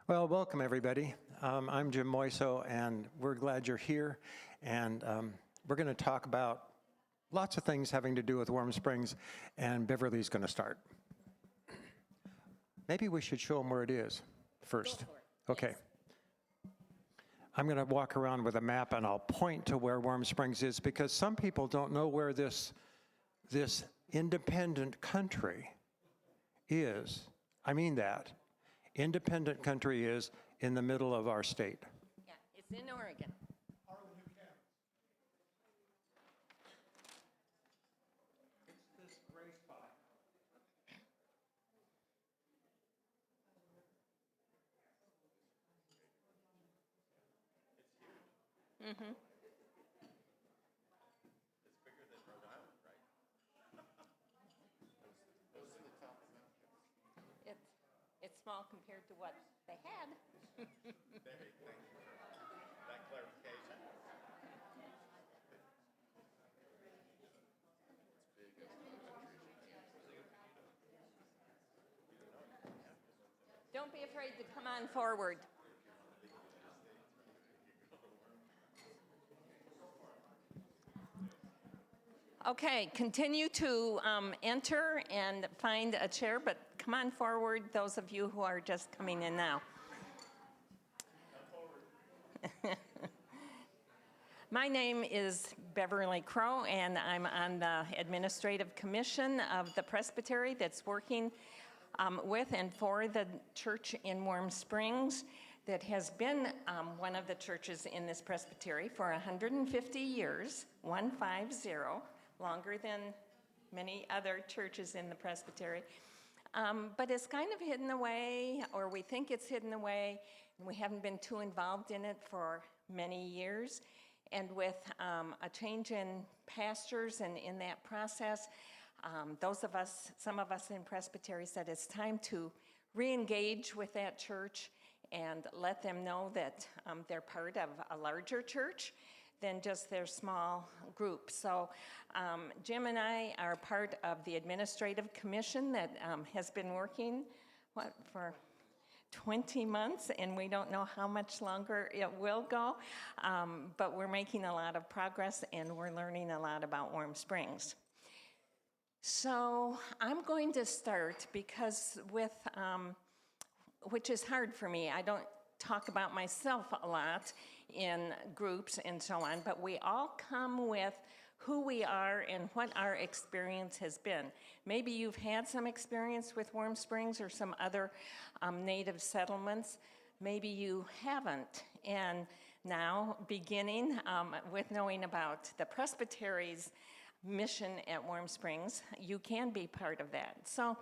Well, welcome everybody. I'm Jim Moiso, and we're glad you're here. And we're going to talk about lots of things having to do with Warm Springs, and Beverly's going to start. Maybe we should show them where it is first. Go for it. Okay. Yes. I'm going to walk around with a map, and I'll point to where Warm Springs is, because some people don't know where this independent country is. I mean that. Independent country is in the middle of our state. Yeah, it's in Oregon. It's this gray spot. Mm-hmm. It's bigger than Rhode Island, right? Those are the top of mountains. It's small compared to what they had. Thank you for that clarification. It's big as Don't be afraid to come on forward. Okay, continue to enter and find a chair, but come on forward, those of you who are just coming in now. My name is Beverly Crow, and I'm on the administrative commission of the Presbytery that's working with and for the church in Warm Springs that has been one of the churches in this presbytery for 150 years, 150, longer than many other churches in the presbytery. But it's kind of hidden away, or we think it's hidden away, and we haven't been too involved in it for many years. And with a change in pastors and in that process, some of us in Presbytery said it's time to re-engage with that church and let them know that they're part of a larger church than just their small group. So Jim and I are part of the administrative commission that has been working, for 20 months, and we don't know how much longer it will go, but we're making a lot of progress and we're learning a lot about Warm Springs. So I'm going to start because which is hard for me. I don't talk about myself a lot in groups and so on, but we all come with who we are and what our experience has been. Maybe you've had some experience with Warm Springs or some other native settlements. Maybe you haven't. And now, beginning with knowing about the Presbytery's mission at Warm Springs, you can be part of that. So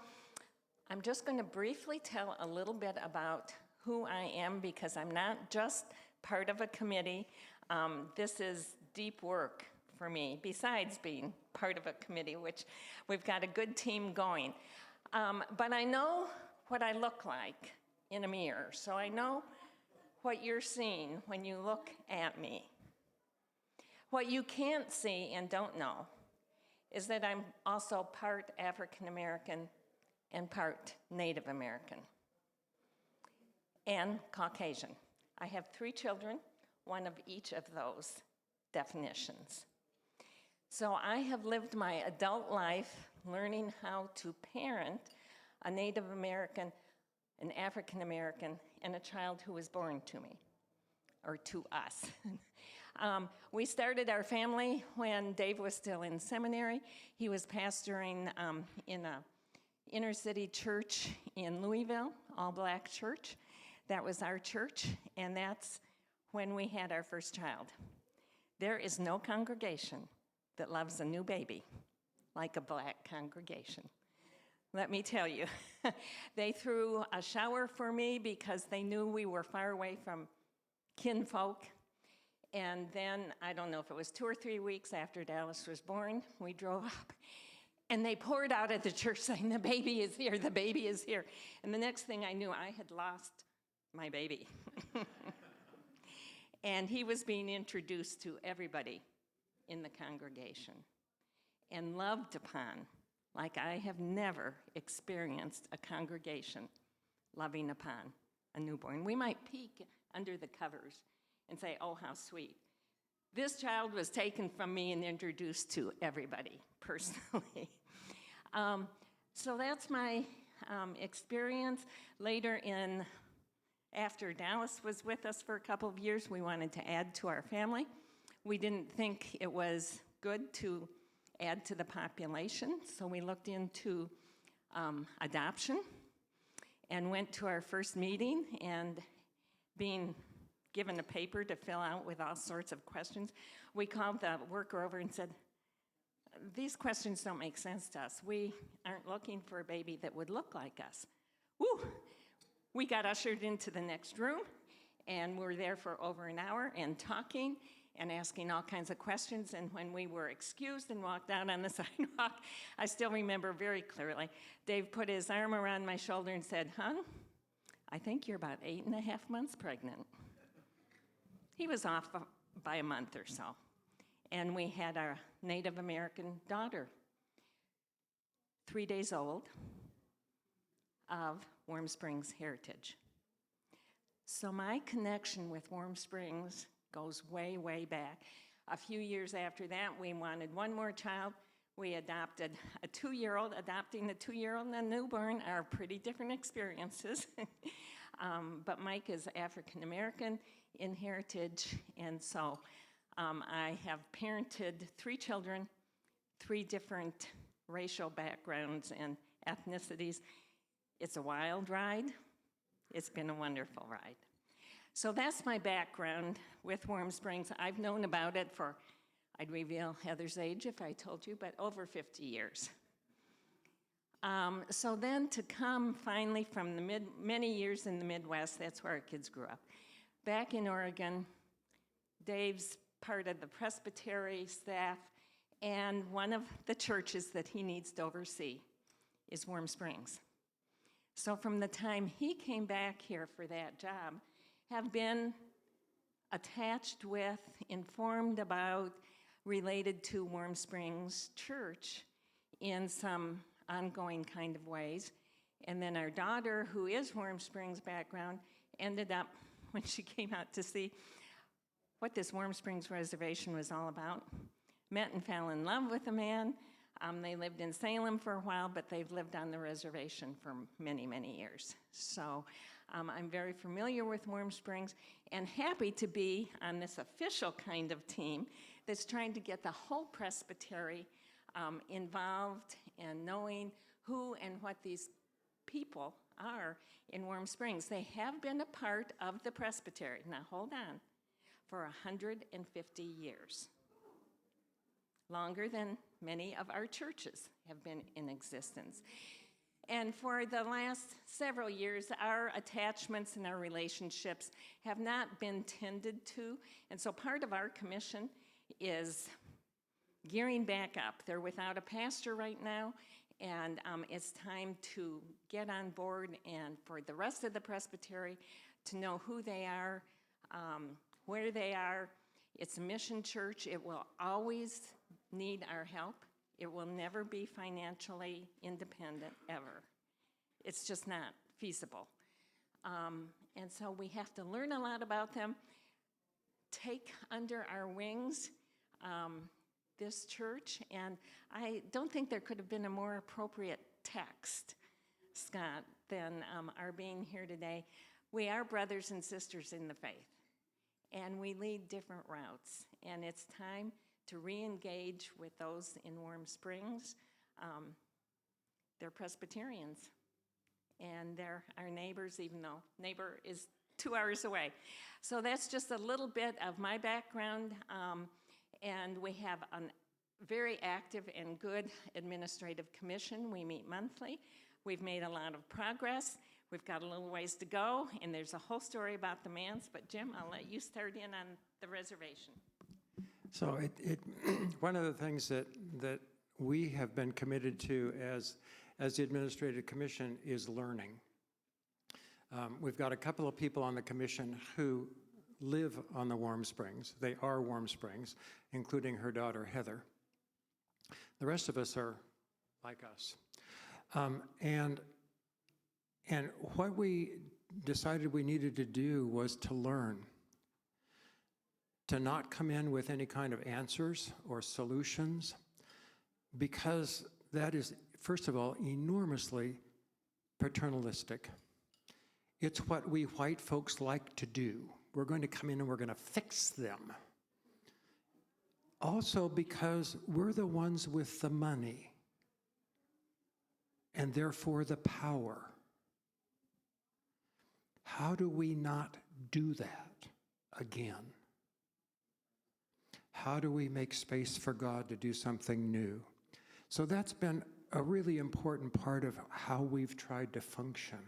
I'm just going to briefly tell a little bit about who I am, because I'm not just part of a committee. This is deep work for me, besides being part of a committee, which we've got a good team going. But I know what I look like in a mirror, so I know what you're seeing when you look at me. What you can't see and don't know is that I'm also part African American and part Native American and Caucasian. I have 3 children, one of each of those definitions. So I have lived my adult life learning how to parent a Native American, an African American, and a child who was born to me, or to us. We started our family when Dave was still in seminary. He was pastoring in a inner city church in Louisville, all-black church. That was our church, and that's when we had our first child. There is no congregation that loves a new baby like a black congregation. Let me tell you, they threw a shower for me because they knew we were far away from kinfolk. And then, I don't know if it was 2 or 3 weeks after Dallas was born, we drove up. And they poured out at the church saying, "The baby is here, the baby is here." And the next thing I knew, I had lost my baby. And he was being introduced to everybody in the congregation and loved upon like I have never experienced a congregation loving upon a newborn. We might peek under the covers and say, oh, how sweet. This child was taken from me and introduced to everybody personally. So that's my experience. Later after Dallas was with us for a couple of years, we wanted to add to our family. We didn't think it was good to add to the population, so we looked into adoption and went to our first meeting, and being given a paper to fill out with all sorts of questions, we called the worker over and said, these questions don't make sense to us. We aren't looking for a baby that would look like us. Woo! We got ushered into the next room, and we were there for over an hour and talking and asking all kinds of questions. And when we were excused and walked out on the sidewalk, I still remember very clearly, Dave put his arm around my shoulder and said, hon, I think you're about 8.5 months pregnant. He was off by a month or so. And we had our Native American daughter, 3 days old, of Warm Springs heritage. So my connection with Warm Springs goes way, way back. A few years after that, we wanted one more child. We adopted a 2-year-old. Adopting a 2-year-old and a newborn are pretty different experiences. But Mike is African American in heritage, and so I have parented 3 children, 3 different racial backgrounds and ethnicities. It's a wild ride. It's been a wonderful ride. So that's my background with Warm Springs. I've known about it for, I'd reveal Heather's age if I told you, but over 50 years. So then to come finally from the many years in the Midwest, that's where our kids grew up. Back in Oregon, Dave's part of the Presbyterian staff, and one of the churches that he needs to oversee is Warm Springs. So from the time he came back here for that job, have been attached with, informed about, related to Warm Springs Church in some ongoing kind of ways. And then our daughter, who is Warm Springs background, ended up, when she came out to see what this Warm Springs reservation was all about, met and fell in love with a man. They lived in Salem for a while, but they've lived on the reservation for many, many years. So I'm very familiar with Warm Springs and happy to be on this official kind of team that's trying to get the whole presbytery involved and knowing who and what these people are in Warm Springs. They have been a part of the presbytery, now hold on, for 150 years. Longer than many of our churches have been in existence. And for the last several years, our attachments and our relationships have not been tended to. And so part of our commission is gearing back up. They're without a pastor right now, and it's time to get on board and for the rest of the presbytery to know who they are, where they are. It's a mission church. It will always need our help. It will never be financially independent, ever. It's just not feasible. And so we have to learn a lot about them, take under our wings this church, and I don't think there could have been a more appropriate text, Scott, than our being here today. We are brothers and sisters in the faith, and we lead different routes, and it's time to re-engage with those in Warm Springs. They're Presbyterians, and they're our neighbors, even though neighbor is 2 hours away. So that's just a little bit of my background, and we have a very active and good administrative commission. We meet monthly. We've made a lot of progress. We've got a little ways to go, and there's a whole story about the Mans, but Jim, I'll let you start in on the reservation. So one of the things that we have been committed to as the Administrative Commission is learning. We've got a couple of people on the commission who live on the Warm Springs. They are Warm Springs, including her daughter, Heather. The rest of us are like us. And what we decided we needed to do was to learn, to not come in with any kind of answers or solutions, because that is, first of all, enormously paternalistic. It's what we white folks like to do. We're going to come in and we're going to fix them. Also because we're the ones with the money and therefore the power. How do we not do that again? How do we make space for God to do something new? So that's been a really important part of how we've tried to function.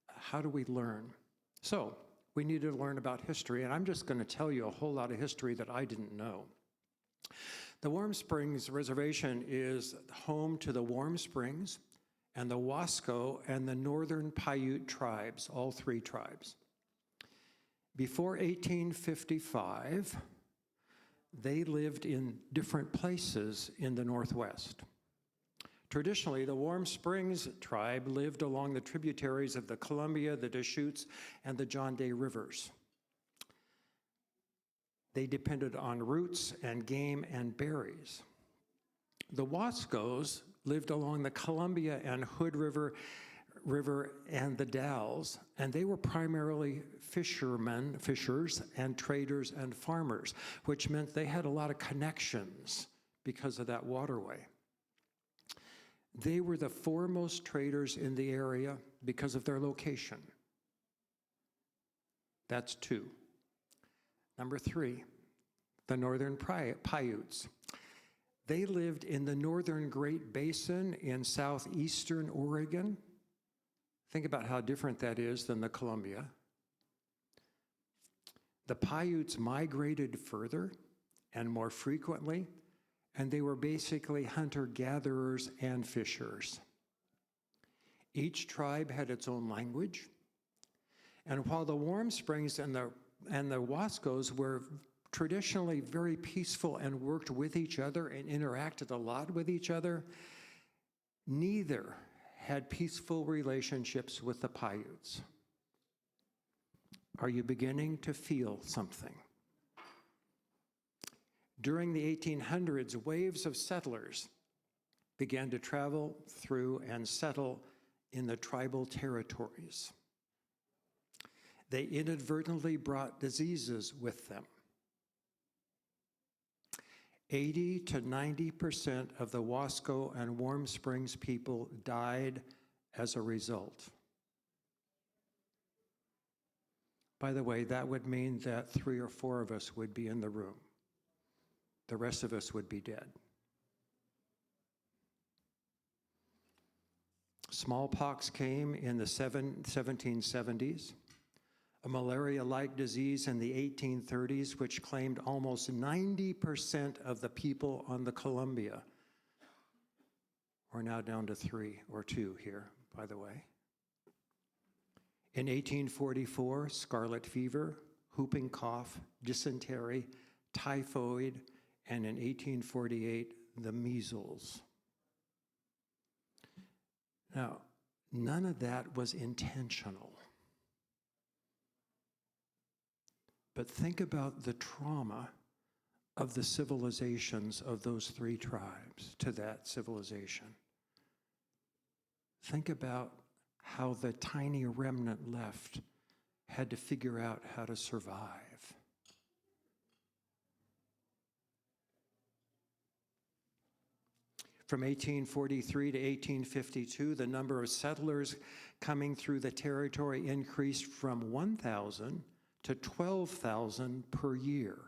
How do we learn? So we need to learn about history, and I'm just going to tell you a whole lot of history that I didn't know. The Warm Springs Reservation is home to the Warm Springs and the Wasco and the Northern Paiute tribes, all three tribes. Before 1855, they lived in different places in the Northwest. Traditionally, the Warm Springs tribe lived along the tributaries of the Columbia, the Deschutes, and the John Day rivers. They depended on roots and game and berries. The Wascos lived along the Columbia and Hood River and the Dalles, and they were primarily fishers and traders and farmers, which meant they had a lot of connections because of that waterway. They were the foremost traders in the area because of their location. That's two. Number three, the Northern Paiutes. They lived in the Northern Great Basin in southeastern Oregon. Think about how different that is than the Columbia. The Paiutes migrated further and more frequently, and they were basically hunter-gatherers and fishers. Each tribe had its own language, and while the Warm Springs and the Wascos were traditionally very peaceful and worked with each other and interacted a lot with each other, neither had peaceful relationships with the Paiutes. Are you beginning to feel something? During the 1800s, waves of settlers began to travel through and settle in the tribal territories. They inadvertently brought diseases with them. 80 to 90% of the Wasco and Warm Springs people died as a result. By the way, that would mean that 3 or 4 of us would be in the room. The rest of us would be dead. Smallpox came in the 1770s, a malaria-like disease in the 1830s, which claimed almost 90% of the people on the Columbia. We're now down to 3 or 2 here, by the way. In 1844, scarlet fever, whooping cough, dysentery, typhoid, and in 1848, the measles. Now, none of that was intentional. But think about the trauma of the civilizations of those 3 tribes to that civilization. Think about how the tiny remnant left had to figure out how to survive. From 1843 to 1852, the number of settlers coming through the territory increased from 1,000 to 12,000 per year.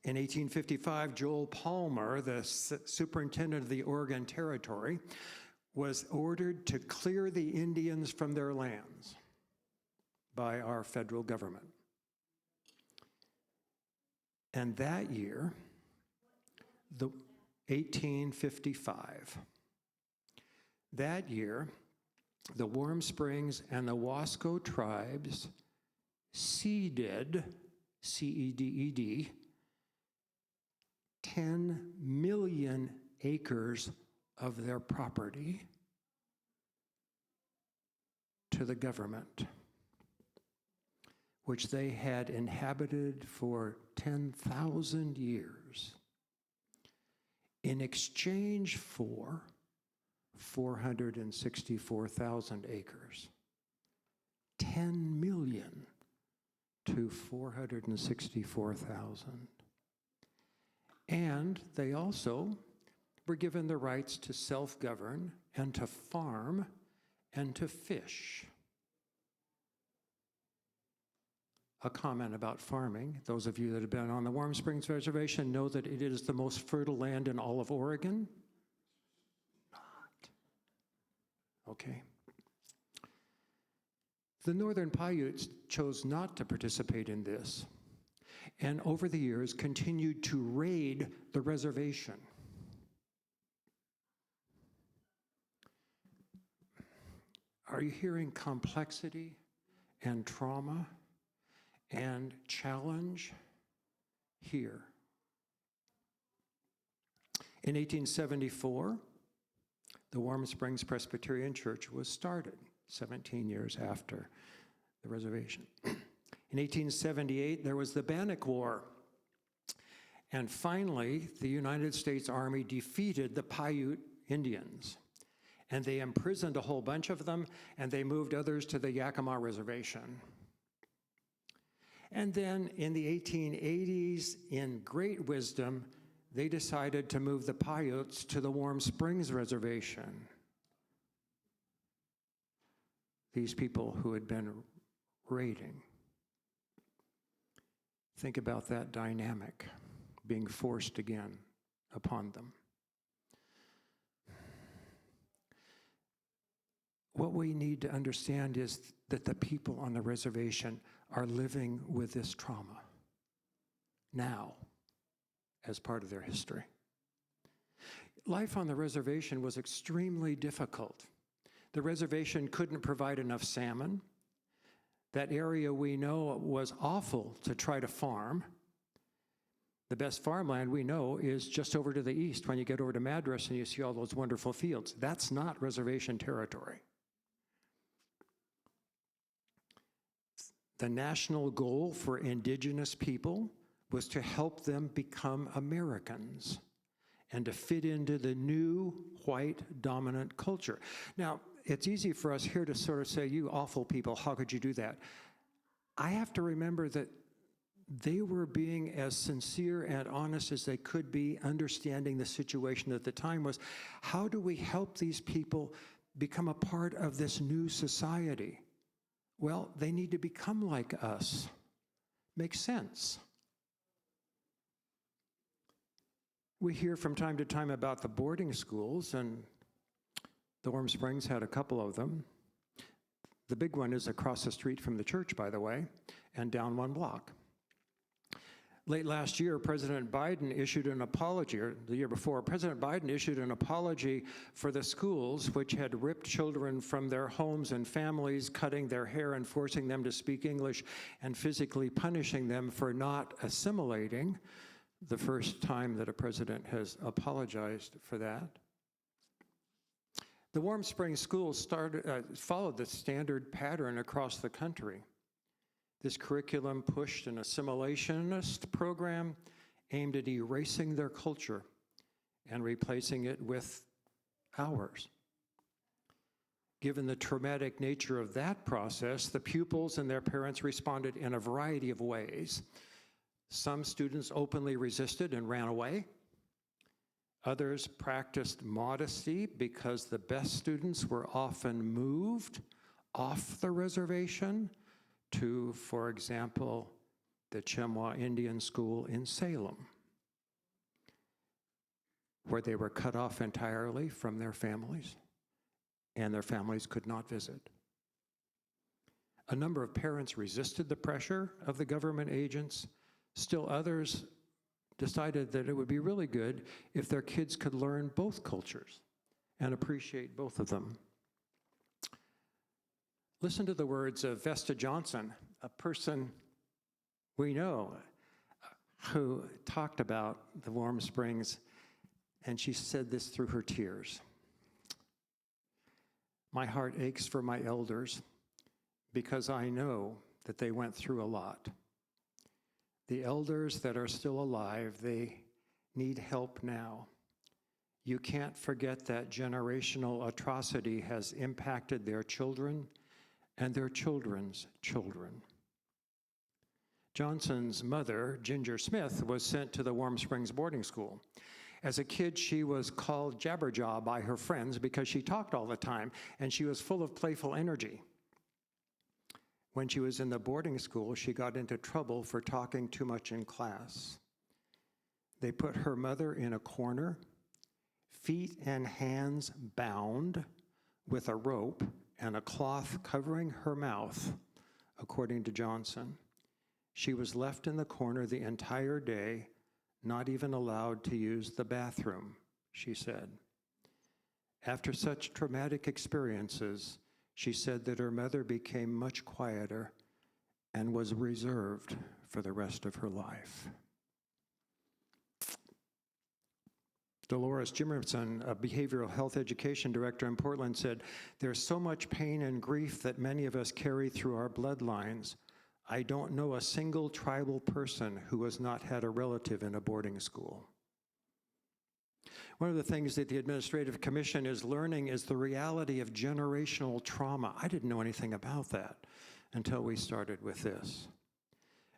In 1855, Joel Palmer, the superintendent of the Oregon Territory, was ordered to clear the Indians from their lands by our federal government. And that year, 1855, that year, the Warm Springs and the Wasco tribes ceded, C-E-D-E-D, 10 million acres of their property to the government, which they had inhabited for 10,000 years, in exchange for 464,000 acres. 10 million to 464,000. And they also were given the rights to self-govern and to farm and to fish. A comment about farming. Those of you that have been on the Warm Springs Reservation know that it is the most fertile land in all of Oregon. Not. Okay. The Northern Paiutes chose not to participate in this, and over the years continued to raid the reservation. Are you hearing complexity and trauma and challenge here? In 1874, the Warm Springs Presbyterian Church was started, 17 years after the reservation. In 1878, there was the Bannock War. And finally, the United States Army defeated the Paiute Indians. And they imprisoned a whole bunch of them, and they moved others to the Yakima Reservation. And then in the 1880s, in great wisdom, they decided to move the Paiutes to the Warm Springs Reservation. These people who had been raiding. Think about that dynamic being forced again upon them. What we need to understand is that the people on the reservation are living with this trauma now as part of their history. Life on the reservation was extremely difficult. The reservation couldn't provide enough salmon. That area we know was awful to try to farm. The best farmland we know is just over to the east when you get over to Madras and you see all those wonderful fields. That's not reservation territory. The national goal for indigenous people was to help them become Americans and to fit into the new white dominant culture. Now, it's easy for us here to sort of say, you awful people, how could you do that? I have to remember that they were being as sincere and honest as they could be, understanding the situation at the time was, how do we help these people become a part of this new society? Well, they need to become like us. Makes sense. We hear from time to time about the boarding schools, and the Warm Springs had a couple of them. The big one is across the street from the church, by the way, and down one block. Late last year, President Biden issued an apology, or the year before, President Biden issued an apology for the schools which had ripped children from their homes and families, cutting their hair and forcing them to speak English, and physically punishing them for not assimilating. The first time that a president has apologized for that. The Warm Springs schools followed the standard pattern across the country. This curriculum pushed an assimilationist program aimed at erasing their culture and replacing it with ours. Given the traumatic nature of that process, the pupils and their parents responded in a variety of ways. Some students openly resisted and ran away. Others practiced modesty because the best students were often moved off the reservation to, for example, the Chemwa Indian School in Salem, where they were cut off entirely from their families, and their families could not visit. A number of parents resisted the pressure of the government agents. Still others decided that it would be really good if their kids could learn both cultures and appreciate both of them. Listen to the words of Vesta Johnson, a person we know who talked about the Warm Springs, and she said this through her tears. My heart aches for my elders because I know that they went through a lot. The elders that are still alive, they need help now. You can't forget that generational atrocity has impacted their children and their children's children. Johnson's mother, Ginger Smith, was sent to the Warm Springs boarding school. As a kid, she was called Jabberjaw by her friends because she talked all the time, and she was full of playful energy. When she was in the boarding school, she got into trouble for talking too much in class. They put her mother in a corner, feet and hands bound with a rope and a cloth covering her mouth, according to Johnson. She was left in the corner the entire day, not even allowed to use the bathroom, she said. After such traumatic experiences, she said that her mother became much quieter and was reserved for the rest of her life. Dolores Jimerson, a behavioral health education director in Portland, said, "There's so much pain and grief that many of us carry through our bloodlines. I don't know a single tribal person who has not had a relative in a boarding school." One of the things that the Administrative Commission is learning is the reality of generational trauma. I didn't know anything about that until we started with this.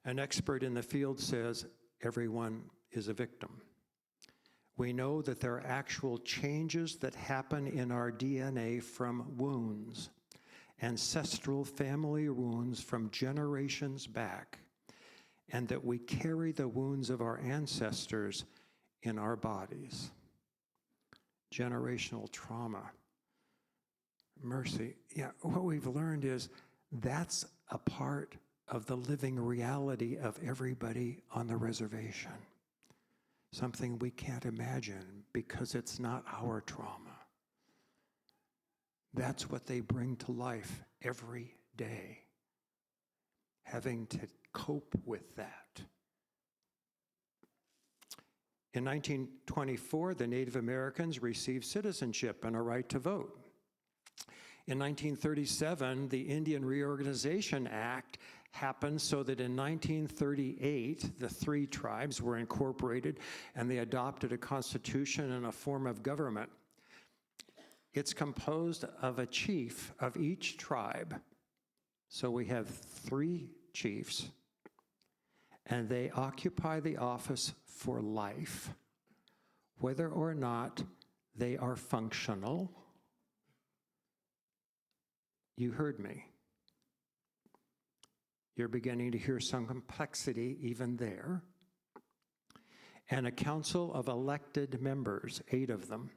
An expert in the field says everyone is a victim. We know that there are actual changes that happen in our DNA from wounds, ancestral family wounds from generations back, and that we carry the wounds of our ancestors in our bodies. Generational trauma. Mercy. Yeah, what we've learned is that's a part of the living reality of everybody on the reservation. Something we can't imagine because it's not our trauma. That's what they bring to life every day, having to cope with that. In 1924, the Native Americans received citizenship and a right to vote. In 1937, the Indian Reorganization Act happened so that in 1938, the three tribes were incorporated and they adopted a constitution and a form of government. It's composed of a chief of each tribe. So we have 3 chiefs, and they occupy the office for life, whether or not they are functional. You heard me. You're beginning to hear some complexity even there. And a council of elected members, 8 of them.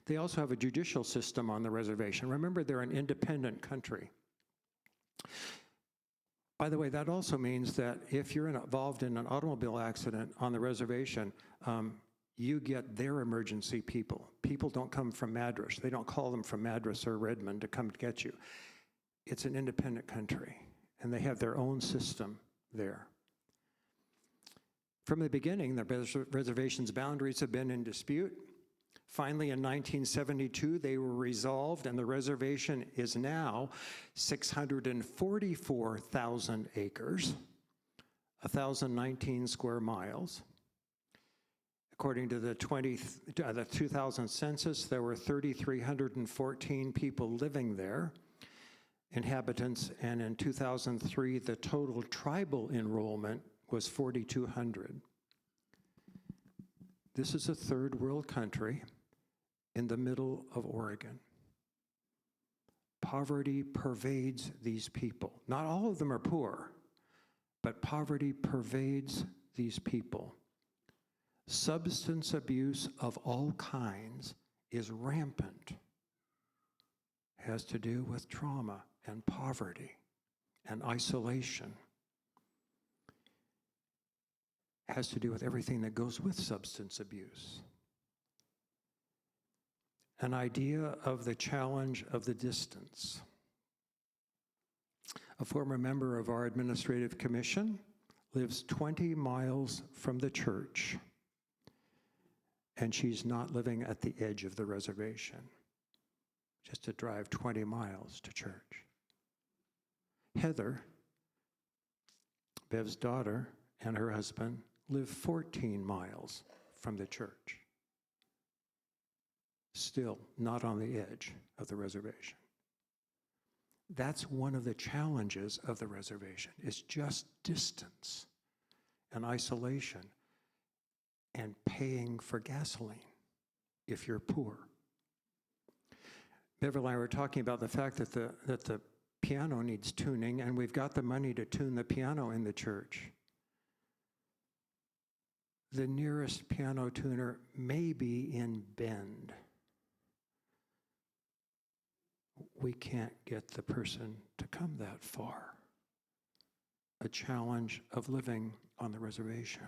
They also have a judicial system on the reservation. Remember, they're an independent country. By the way, that also means that if you're involved in an automobile accident on the reservation, you get their emergency people. People don't come from Madras. They don't call them from Madras or Redmond to come get you. It's an independent country, and they have their own system there. From the beginning, the reservation's boundaries have been in dispute. Finally, in 1972, they were resolved, and the reservation is now 644,000 acres, 1,019 square miles. According to the 2000 census, there were 3,314 people living there, inhabitants, and in 2003, the total tribal enrollment was 4,200. This is a third world country in the middle of Oregon. Poverty pervades these people. Not all of them are poor, but poverty pervades these people. Substance abuse of all kinds is rampant. Has to do with trauma and poverty and isolation. Has to do with everything that goes with substance abuse. An idea of the challenge of the distance. A former member of our administrative commission lives 20 miles from the church, and she's not living at the edge of the reservation, just to drive 20 miles to church. Heather, Bev's daughter, and her husband live 14 miles from the church. Still not on the edge of the reservation. That's one of the challenges of the reservation. It's just distance and isolation and paying for gasoline if you're poor. Beverly and I were talking about the fact that the piano needs tuning, and we've got the money to tune the piano in the church. The nearest piano tuner may be in Bend. We can't get the person to come that far. A challenge of living on the reservation.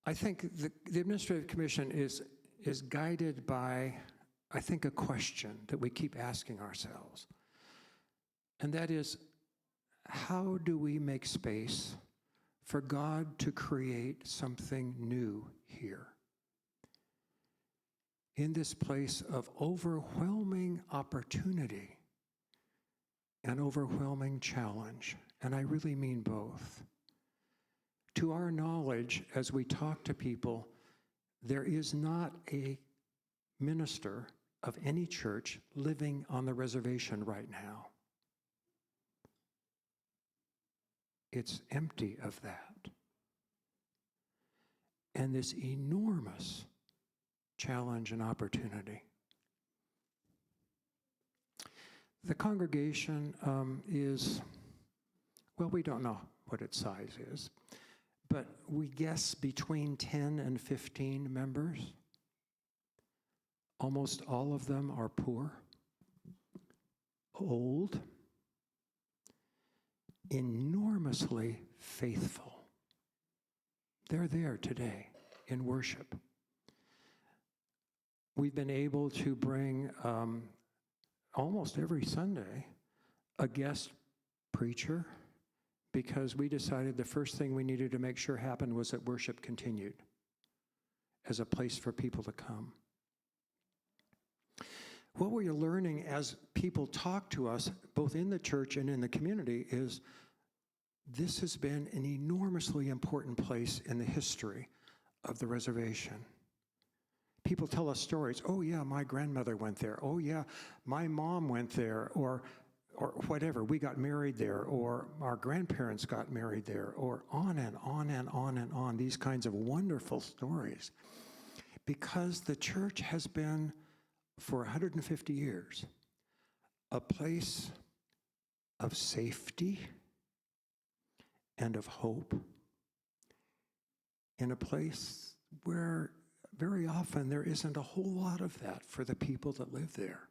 I think the Administrative Commission is guided by, I think, a question that we keep asking ourselves. And that is, how do we make space for God to create something new here? In this place of overwhelming opportunity and overwhelming challenge, and I really mean both. To our knowledge, as we talk to people, there is not a minister of any church living on the reservation right now. It's empty of that. And this enormous challenge and opportunity. The congregation is, well, we don't know what its size is, but we guess between 10 and 15 members. Almost all of them are poor, old, enormously faithful. They're there today in worship. We've been able to bring almost every Sunday a guest preacher, because we decided the first thing we needed to make sure happened was that worship continued as a place for people to come. What we're learning as people talk to us, both in the church and in the community, is this has been an enormously important place in the history of the reservation. People tell us stories. Oh yeah, my grandmother went there. Oh yeah, my mom went there, or whatever. We got married there, or our grandparents got married there, or on and on and on and on. These kinds of wonderful stories. Because the church has been, for 150 years, a place of safety and of hope, in a place where very often there isn't a whole lot of that for the people that live there.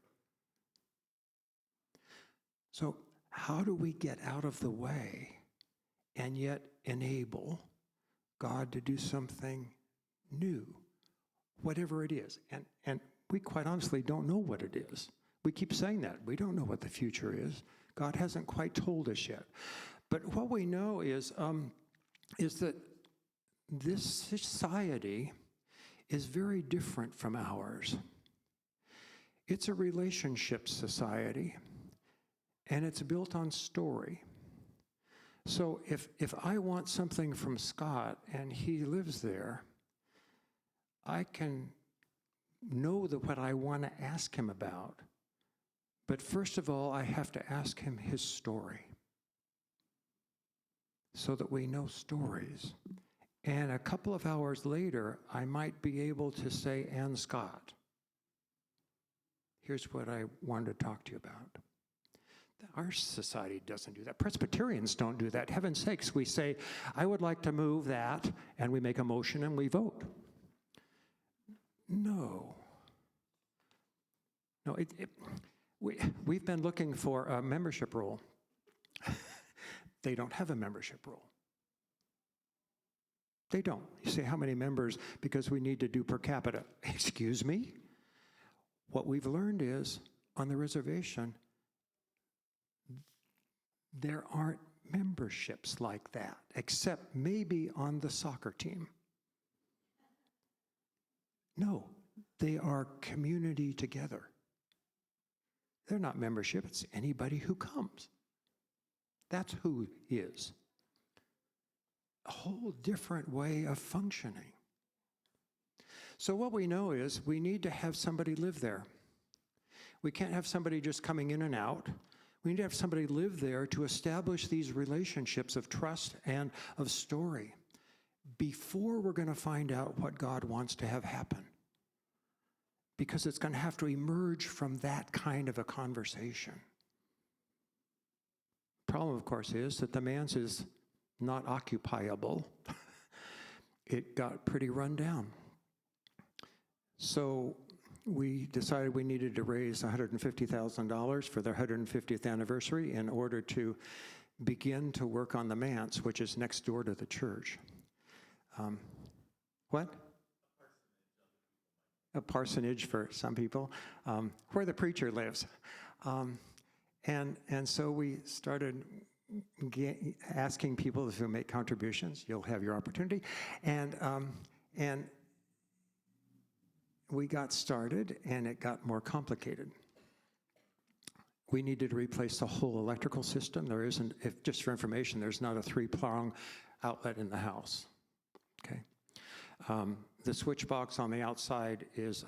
So how do we get out of the way and yet enable God to do something new, whatever it is? And we quite honestly don't know what it is. We keep saying that. We don't know what the future is. God hasn't quite told us yet. But what we know is that this society is very different from ours. It's a relationship society, and it's built on story. So if I want something from Scott and he lives there, I can know that what I want to ask him about. But first of all, I have to ask him his story so that we know stories. And a couple of hours later, I might be able to say, Ann Scott, here's what I wanted to talk to you about. Our society doesn't do that. Presbyterians don't do that. Heaven's sakes, we say, I would like to move that, and we make a motion and we vote. No. No, we've been looking for a membership roll. They don't have a membership roll. They don't. You say, how many members? Because we need to do per capita. Excuse me? What we've learned is, on the reservation, there aren't memberships like that, except maybe on the soccer team. No, they are community together. They're not membership, it's anybody who comes. That's who is. A whole different way of functioning. So what we know is we need to have somebody live there. We can't have somebody just coming in and out. We need to have somebody live there to establish these relationships of trust and of story before we're going to find out what God wants to have happen. Because it's going to have to emerge from that kind of a conversation. Problem, of course, is that the manse is not occupiable. It got pretty run down. So we decided we needed to raise $150,000 for their 150th anniversary in order to begin to work on the manse, which is next door to the church. What? A parsonage for some people, where the preacher lives. And so we started asking people to make contributions. You'll have your opportunity. And we got started, and it got more complicated. We needed to replace the whole electrical system. There isn't, just for information, there's not a 3-prong outlet in the house, okay? The switch box on the outside is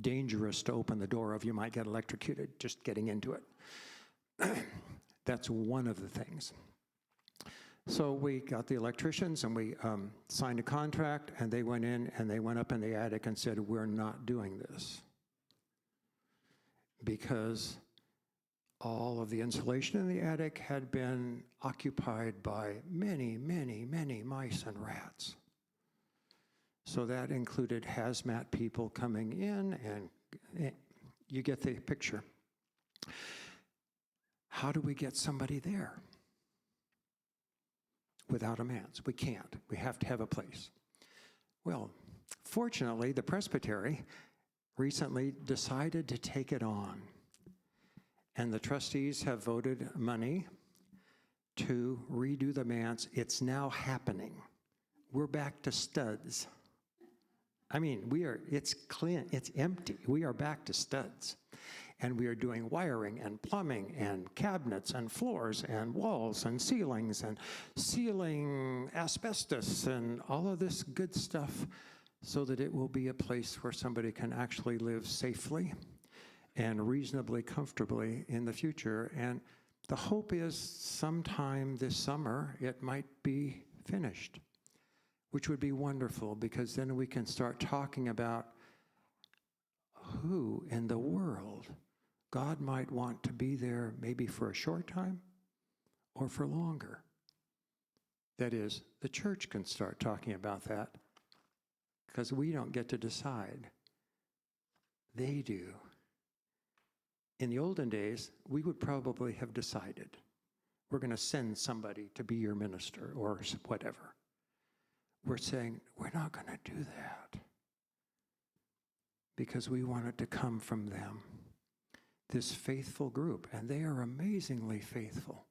dangerous to open the door of. You might get electrocuted just getting into it. That's one of the things. So we got the electricians and we signed a contract, and they went in and they went up in the attic and said, we're not doing this. Because all of the insulation in the attic had been occupied by many, many, many mice and rats. So that included hazmat people coming in, and you get the picture. How do we get somebody there? Without a manse. We can't. We have to have a place. Well, fortunately, the presbytery recently decided to take it on. And the trustees have voted money to redo the manse. It's now happening. We're back to studs. I mean, it's clean, it's empty. We are back to studs. And we are doing wiring and plumbing and cabinets and floors and walls and ceilings and ceiling asbestos and all of this good stuff so that it will be a place where somebody can actually live safely and reasonably comfortably in the future. And the hope is sometime this summer it might be finished, which would be wonderful, because then we can start talking about who in the world God might want to be there, maybe for a short time or for longer. That is, the church can start talking about that, because we don't get to decide. They do. In the olden days, we would probably have decided, we're going to send somebody to be your minister or whatever. We're saying, we're not going to do that, because we want it to come from them. This faithful group, and they are amazingly faithful.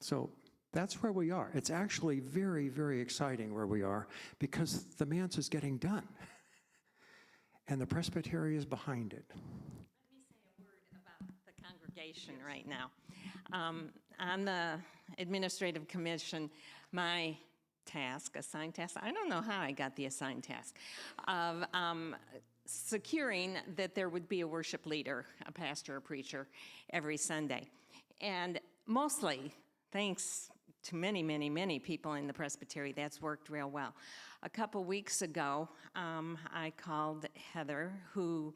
So that's where we are. It's actually very, very exciting where we are, because the manse is getting done, and the presbytery is behind it. Let me say a word about the congregation right now. On the administrative commission, my assigned task, I don't know how I got the assigned task, of securing that there would be a worship leader, a pastor, a preacher, every Sunday. And mostly, thanks to many, many, many people in the presbytery, that's worked real well. A couple weeks ago, I called Heather, who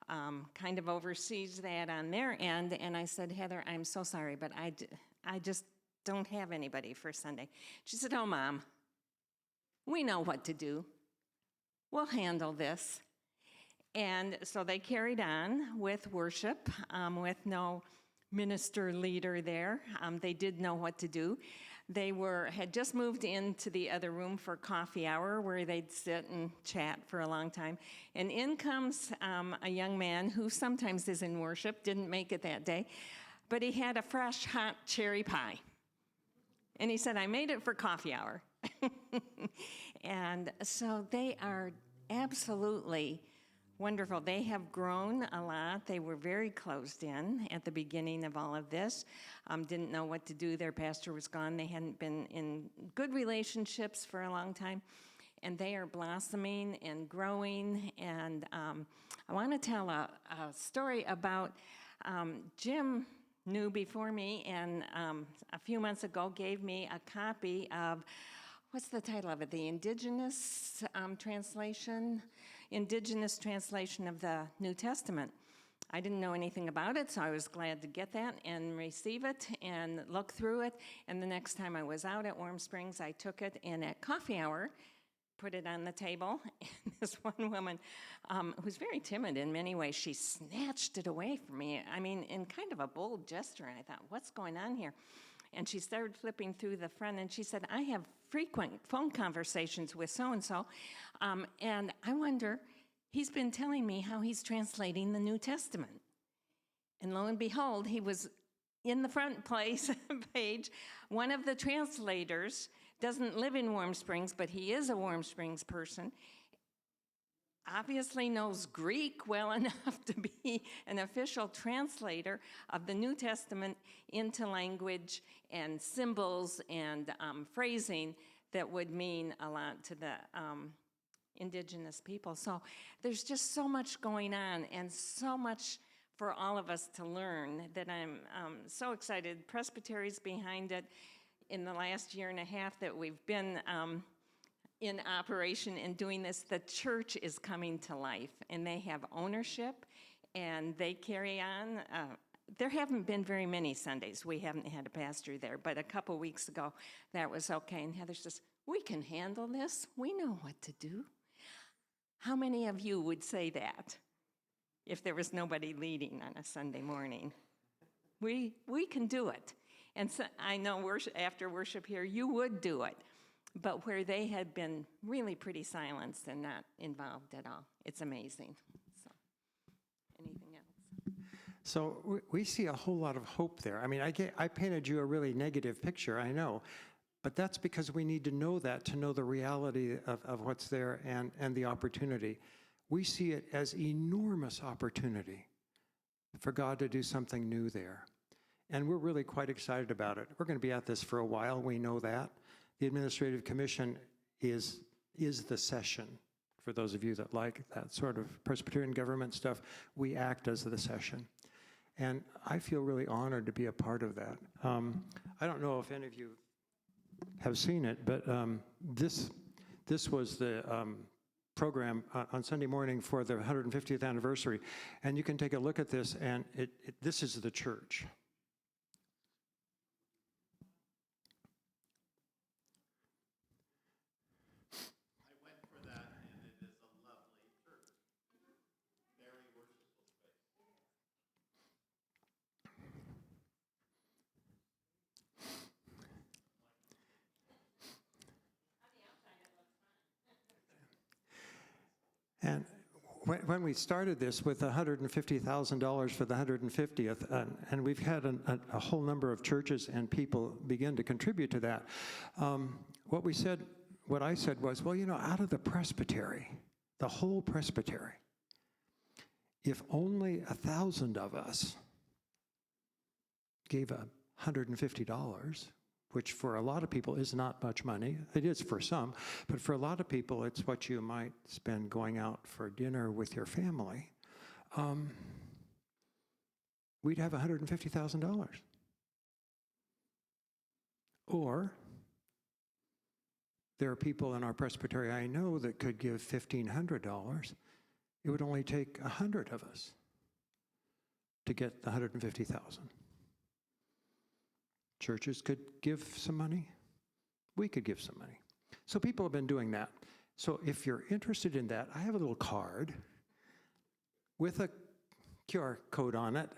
kind of oversees that on their end, and I said, Heather, I'm so sorry, but I just don't have anybody for Sunday. She said, oh, Mom, we know what to do. We'll handle this. And so they carried on with worship, with no minister leader there. They did know what to do. They had just moved into the other room for coffee hour, where they'd sit and chat for a long time. And in comes a young man who sometimes is in worship, didn't make it that day, but he had a fresh, hot cherry pie. And he said, I made it for coffee hour. And so they are absolutely wonderful. They have grown a lot. They were very closed in at the beginning of all of this. Didn't know what to do. Their pastor was gone. They hadn't been in good relationships for a long time. And they are blossoming and growing. And I want to tell a story about Jim knew before me, and a few months ago gave me a copy of, what's the title of it? The Indigenous translation of the New Testament. I didn't know anything about it, so I was glad to get that and receive it and look through it. And the next time I was out at Warm Springs, I took it, and at coffee hour, put it on the table, and this one woman who's very timid in many ways, she snatched it away from me. I mean, in kind of a bold gesture, and I thought, what's going on here? And she started flipping through the front, and she said, I have frequent phone conversations with so-and-so, and I wonder, he's been telling me how he's translating the New Testament. And lo and behold, he was in the front page, one of the translators doesn't live in Warm Springs, but he is a Warm Springs person, obviously knows Greek well enough to be an official translator of the New Testament into language and symbols and phrasing that would mean a lot to the indigenous people. So there's just so much going on and so much for all of us to learn that I'm so excited. Presbytery's behind it. In the last year and a half that we've been in operation and doing this, the church is coming to life, and they have ownership, and they carry on. There haven't been very many Sundays. We haven't had a pastor there, but a couple weeks ago, that was okay. And Heather says, we can handle this. We know what to do. How many of you would say that if there was nobody leading on a Sunday morning? We can do it. And so I know after worship here, you would do it. But where they had been really pretty silenced and not involved at all. It's amazing. So, anything else? So we see a whole lot of hope there. I mean, I painted you a really negative picture, I know. But that's because we need to know that to know the reality of what's there and the opportunity. We see it as enormous opportunity for God to do something new there. And we're really quite excited about it. We're going to be at this for a while. We know that. The Administrative Commission is the session. For those of you that like that sort of Presbyterian government stuff, we act as the session. And I feel really honored to be a part of that. I don't know if any of you have seen it, but this was the program on Sunday morning for the 150th anniversary. And you can take a look at this, and this is the church. And when we started this with $150,000 for the 150th, and we've had a whole number of churches and people begin to contribute to that, what I said was, well, you know, out of the presbytery, the whole presbytery, if only 1,000 of us gave $150, which for a lot of people is not much money. It is for some, but for a lot of people, it's what you might spend going out for dinner with your family. We'd have $150,000. Or there are people in our presbytery I know that could give $1,500. It would only take 100 of us to get the $150,000. Churches could give some money. We could give some money. So people have been doing that. So if you're interested in that, I have a little card with a QR code on it,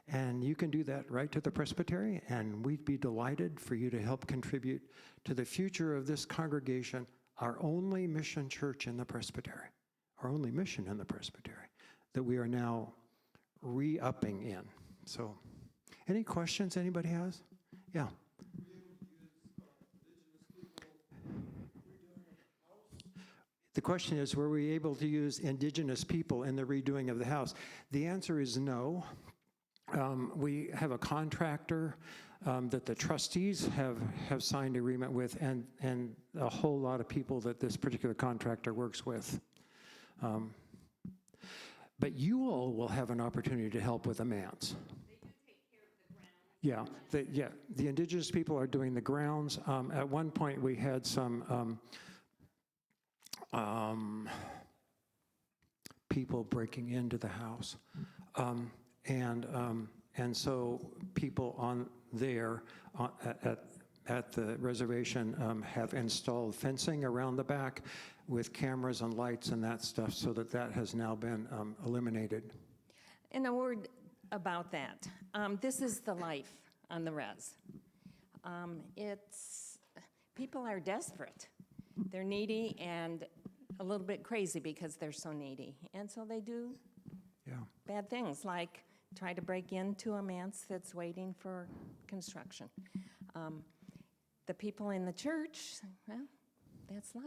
and you can do that right to the presbytery, and we'd be delighted for you to help contribute to the future of this congregation, our only mission church in the presbytery, our only mission in the presbytery that we are now re-upping in. So any questions anybody has? Yeah. The question is, were we able to use indigenous people in the redoing of the house? The answer is no. We have a contractor that the trustees have signed agreement with, and a whole lot of people that this particular contractor works with. But you all will have an opportunity to help with the manse. They do take care of the ground. Yeah, the indigenous people are doing the grounds. At one point, we had some people breaking into the house. And so people on there at the reservation have installed fencing around the back with cameras and lights and that stuff, so that has now been eliminated. And a word about that. This is the life on the res. People are desperate. They're needy and a little bit crazy because they're so needy. And so they do bad things, like try to break into a manse that's waiting for construction. The people in the church, well, that's life.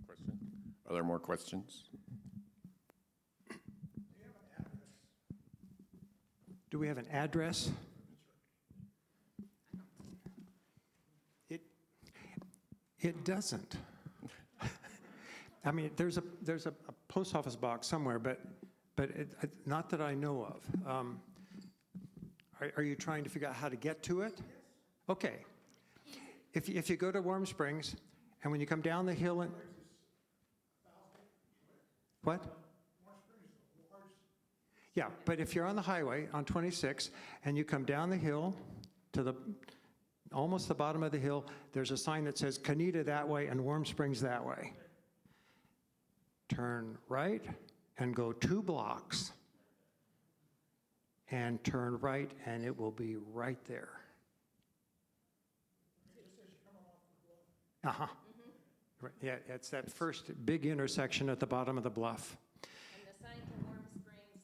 Question? Are there more questions? Do we have an address? It doesn't. I mean, there's a post office box somewhere, but not that I know of. Are you trying to figure out how to get to it? Okay. If you go to Warm Springs, and when you come down the hill and... What? Yeah, but if you're on the highway on 26 and you come down the hill to almost the bottom of the hill, there's a sign that says Canita that way and Warm Springs that way. Turn right and go 2 blocks and turn right, and it will be right there. Uh-huh. Right, yeah, it's that first big intersection at the bottom of the bluff. And the sign to Warm Springs is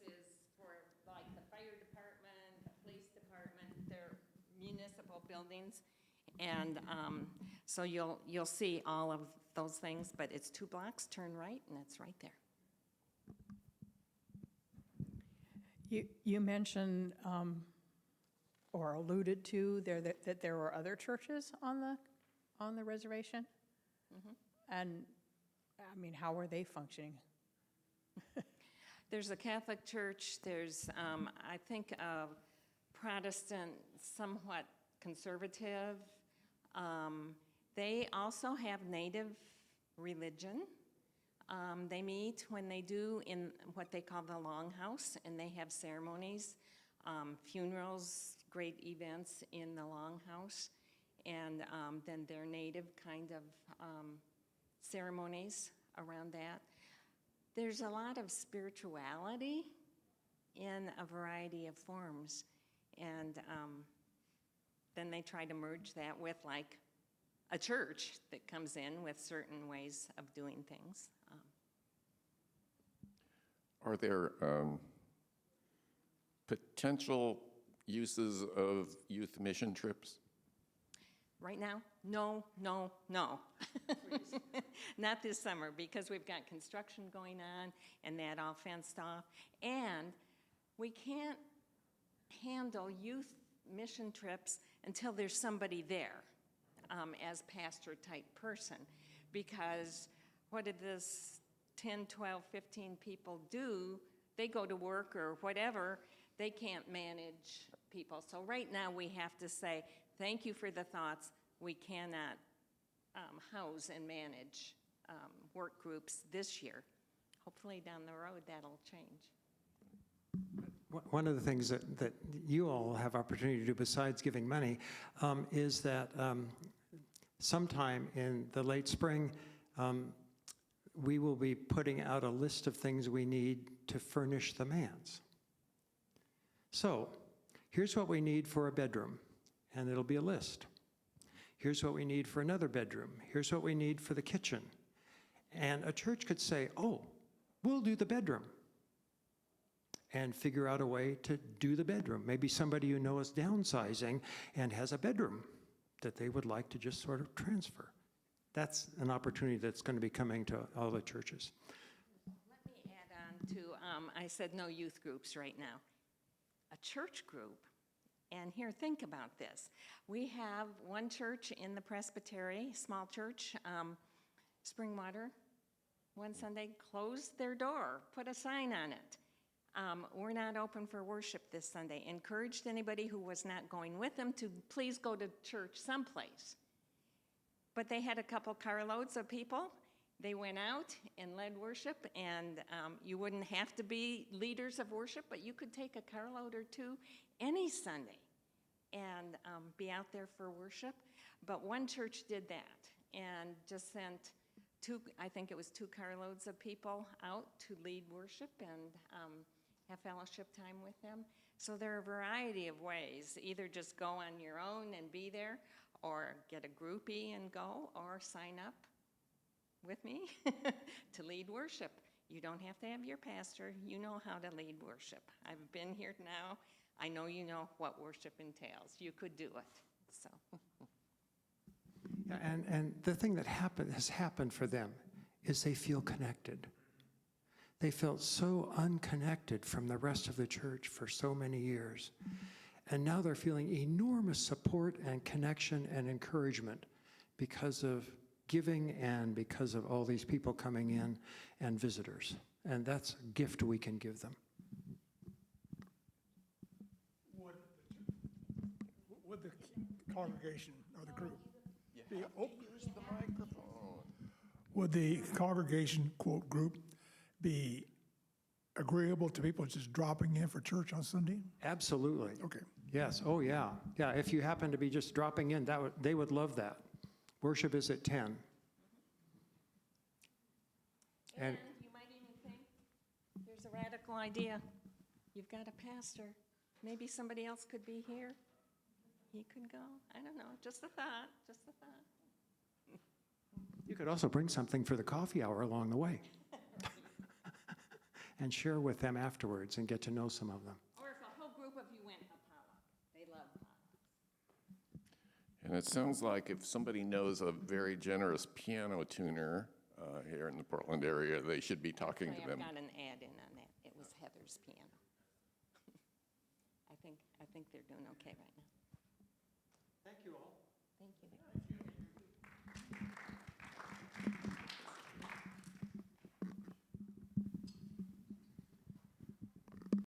for like the fire department, the police department, their municipal buildings. And so you'll see all of those things, but it's 2 blocks, turn right, and it's right there. You mentioned or alluded to there that there were other churches on the reservation? Mm-hmm. And, I mean, how are they functioning? There's a Catholic church, there's, I think, a Protestant, somewhat conservative. They also have native religion. They meet when they do in what they call the Longhouse, and they have ceremonies, funerals, great events in the Longhouse, and then their native kind of ceremonies around that. There's a lot of spirituality in a variety of forms, and then they try to merge that with like a church that comes in with certain ways of doing things. Are there potential uses of youth mission trips? Right now, no. Not this summer, because we've got construction going on and that all fenced off. And we can't handle youth mission trips until there's somebody there as pastor-type person. Because what did this 10, 12, 15 people do? They go to work or whatever. They can't manage people. So right now we have to say, thank you for the thoughts. We cannot house and manage work groups this year. Hopefully down the road that'll change. One of the things that you all have opportunity to do besides giving money is that sometime in the late spring, we will be putting out a list of things we need to furnish the manse. So here's what we need for a bedroom, and it'll be a list. Here's what we need for another bedroom. Here's what we need for the kitchen. And a church could say, oh, we'll do the bedroom, and figure out a way to do the bedroom. Maybe somebody you know is downsizing and has a bedroom that they would like to just sort of transfer. That's an opportunity that's going to be coming to all the churches. Let me add on to, I said no youth groups right now. A church group, and here, think about this. We have one church in the Presbytery, small church, Springwater, one Sunday closed their door, put a sign on it. We're not open for worship this Sunday. Encouraged anybody who was not going with them to please go to church someplace. But they had a couple carloads of people. They went out and led worship, and you wouldn't have to be leaders of worship, but you could take a carload or two any Sunday and be out there for worship. But one church did that and just sent I think it was 2 carloads of people out to lead worship and have fellowship time with them. So there are a variety of ways. Either just go on your own and be there, or get a groupie and go, or sign up with me to lead worship. You don't have to have your pastor. You know how to lead worship. I've been here now. I know you know what worship entails. You could do it. So. And the thing that has happened for them is they feel connected. They felt so unconnected from the rest of the church for so many years. And now they're feeling enormous support and connection and encouragement because of giving and because of all these people coming in and visitors. And that's a gift we can give them. Would the congregation or the group be, Use the microphone. would the congregation, quote, group, be agreeable to people just dropping in for church on Sunday? Absolutely. Okay. Yes. Oh, yeah. Yeah. If you happen to be just dropping in, they would love that. Worship is at 10. And you might even think, here's a radical idea. You've got a pastor. Maybe somebody else could be here. He could go. I don't know. Just a thought. Just a thought. You could also bring something for the coffee hour along the way and share with them afterwards and get to know some of them. Or if a whole group of you went a potluck. They love potlucks. And it sounds like if somebody knows a very generous piano tuner here in the Portland area, they should be talking to them. I've got an ad in on that. It was Heather's piano. I think they're doing okay right now. Thank you all.